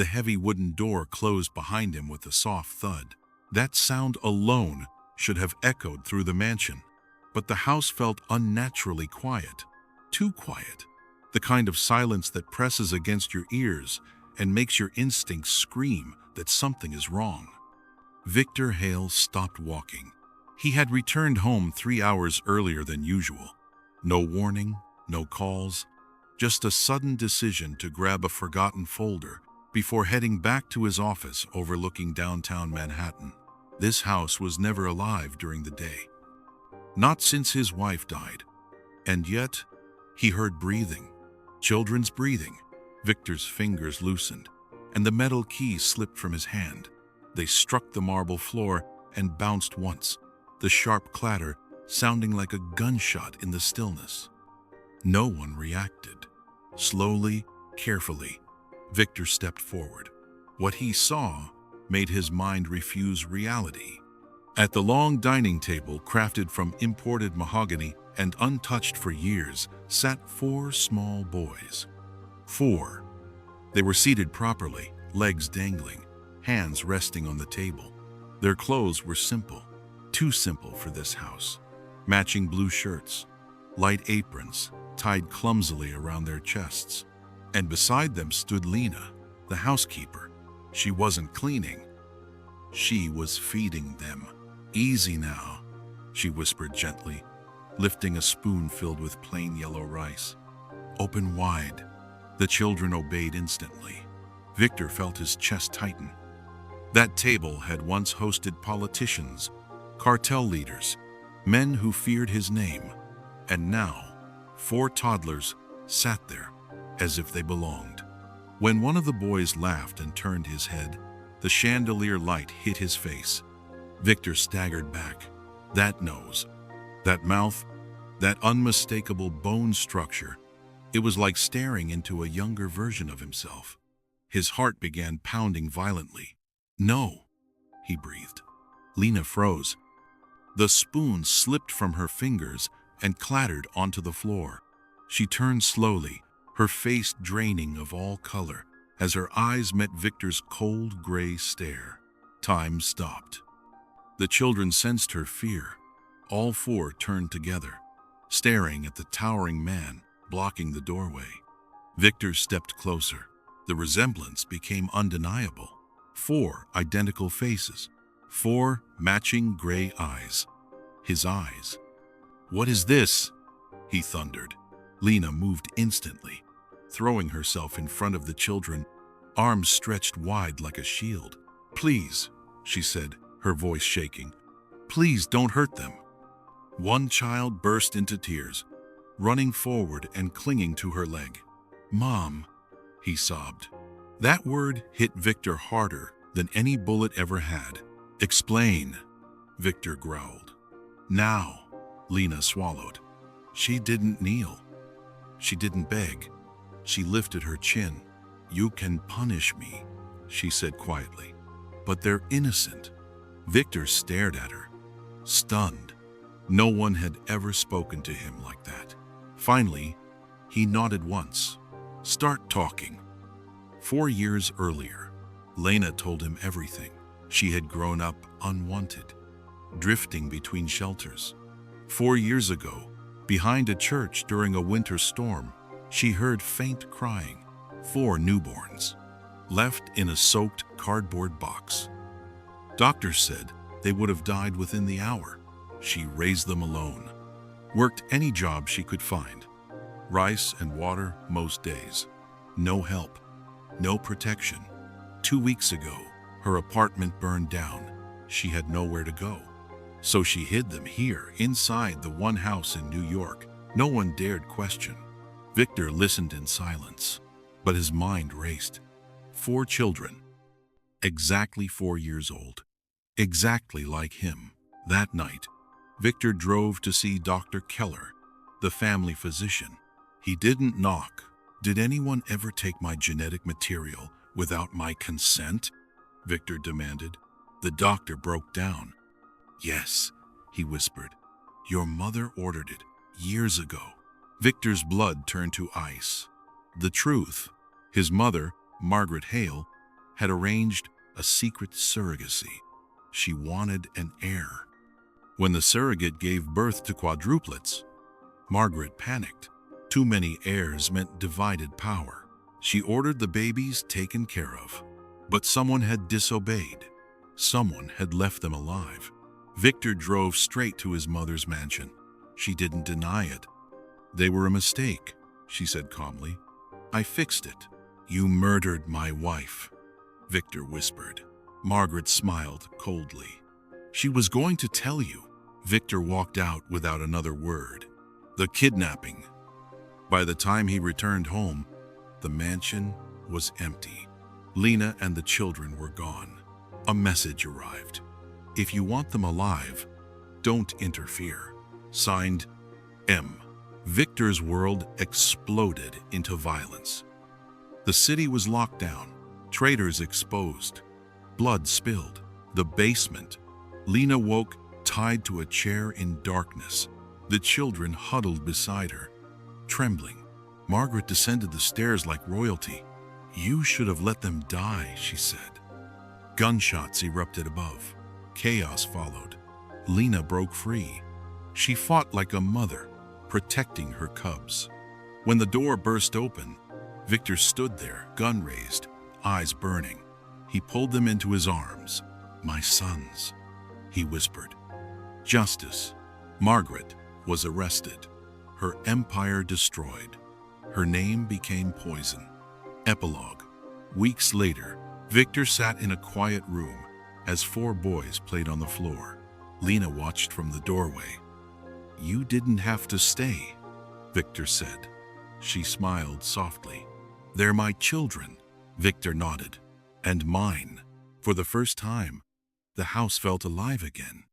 The heavy wooden door closed behind him with a soft thud. That sound alone should have echoed through the mansion, but the house felt unnaturally quiet. Too quiet. The kind of silence that presses against your ears and makes your instincts scream that something is wrong. Victor Hale stopped walking. He had returned home 3 hours earlier than usual. No warning, no calls, just a sudden decision to grab a forgotten folder before heading back to his office overlooking downtown Manhattan. This house was never alive during the day. Not since his wife died. And yet, he heard breathing. Children's breathing. Victor's fingers loosened, and the metal key slipped from his hand. They struck the marble floor and bounced once, the sharp clatter sounding like a gunshot in the stillness. No one reacted. Slowly, carefully, Victor stepped forward. What he saw made his mind refuse reality. At the long dining table, crafted from imported mahogany and untouched for years, sat 4 small boys. 4. They were seated properly, legs dangling, hands resting on the table. Their clothes were simple, too simple for this house. Matching blue shirts, light aprons tied clumsily around their chests. And beside them stood Lena, the housekeeper. She wasn't cleaning. She was feeding them. "Easy now," she whispered gently, lifting a spoon filled with plain yellow rice. "Open wide." The children obeyed instantly. Victor felt his chest tighten. That table had once hosted politicians, cartel leaders, men who feared his name. And now, 4 toddlers sat there as if they belonged. When one of the boys laughed and turned his head, the chandelier light hit his face. Victor staggered back. That nose, that mouth, that unmistakable bone structure, it was like staring into a younger version of himself. His heart began pounding violently. "No," he breathed. Lena froze. The spoon slipped from her fingers and clattered onto the floor. She turned slowly, her face draining of all color, as her eyes met Victor's cold gray stare. Time stopped. The children sensed her fear. All 4 turned together, staring at the towering man blocking the doorway. Victor stepped closer. The resemblance became undeniable. 4 identical faces, 4 matching gray eyes. His eyes. "What is this?" he thundered. Lena moved instantly, throwing herself in front of the children, arms stretched wide like a shield. "Please," she said, her voice shaking. "Please don't hurt them." One child burst into tears, running forward and clinging to her leg. "Mom," he sobbed. That word hit Victor harder than any bullet ever had. "Explain," Victor growled. "Now," Lena swallowed. She didn't kneel. She didn't beg. She lifted her chin. "You can punish me," she said quietly, "but they're innocent." Victor stared at her, stunned. No one had ever spoken to him like that. Finally, he nodded once. "Start talking." 4 years earlier, Lena told him everything. She had grown up unwanted, drifting between shelters. 4 years ago, behind a church during a winter storm, she heard faint crying. 4 newborns, left in a soaked cardboard box. Doctors said they would have died within the hour. She raised them alone, worked any job she could find. Rice and water most days. No help, no protection. 2 weeks ago, her apartment burned down. She had nowhere to go. So she hid them here, inside the one house in New York. No one dared question. Victor listened in silence, but his mind raced. 4 children, exactly 4 years old, exactly like him. That night, Victor drove to see Dr. Keller, the family physician. He didn't knock. "Did anyone ever take my genetic material without my consent?" Victor demanded. The doctor broke down. "Yes," he whispered. "Your mother ordered it years ago." Victor's blood turned to ice. The truth. His mother, Margaret Hale, had arranged a secret surrogacy. She wanted an heir. When the surrogate gave birth to quadruplets, Margaret panicked. Too many heirs meant divided power. She ordered the babies taken care of. But someone had disobeyed. Someone had left them alive. Victor drove straight to his mother's mansion. She didn't deny it. "They were a mistake," she said calmly. "I fixed it." "You murdered my wife," Victor whispered. Margaret smiled coldly. "She was going to tell you." Victor walked out without another word. The kidnapping. By the time he returned home, the mansion was empty. Lena and the children were gone. A message arrived. "If you want them alive, don't interfere." Signed, M. Victor's world exploded into violence. The city was locked down, traitors exposed, blood spilled. The basement. Lena woke tied to a chair in darkness. The children huddled beside her, trembling. Margaret descended the stairs like royalty. "You should have let them die," she said. Gunshots erupted above. Chaos followed. Lena broke free. She fought like a mother, protecting her cubs. When the door burst open, Victor stood there, gun raised, eyes burning. He pulled them into his arms. "My sons," he whispered. Justice. Margaret was arrested. Her empire destroyed. Her name became poison. Epilogue. Weeks later, Victor sat in a quiet room as 4 boys played on the floor. Lena watched from the doorway. "You didn't have to stay," Victor said. She smiled softly. "They're my children," Victor nodded. "And mine." For the first time, the house felt alive again.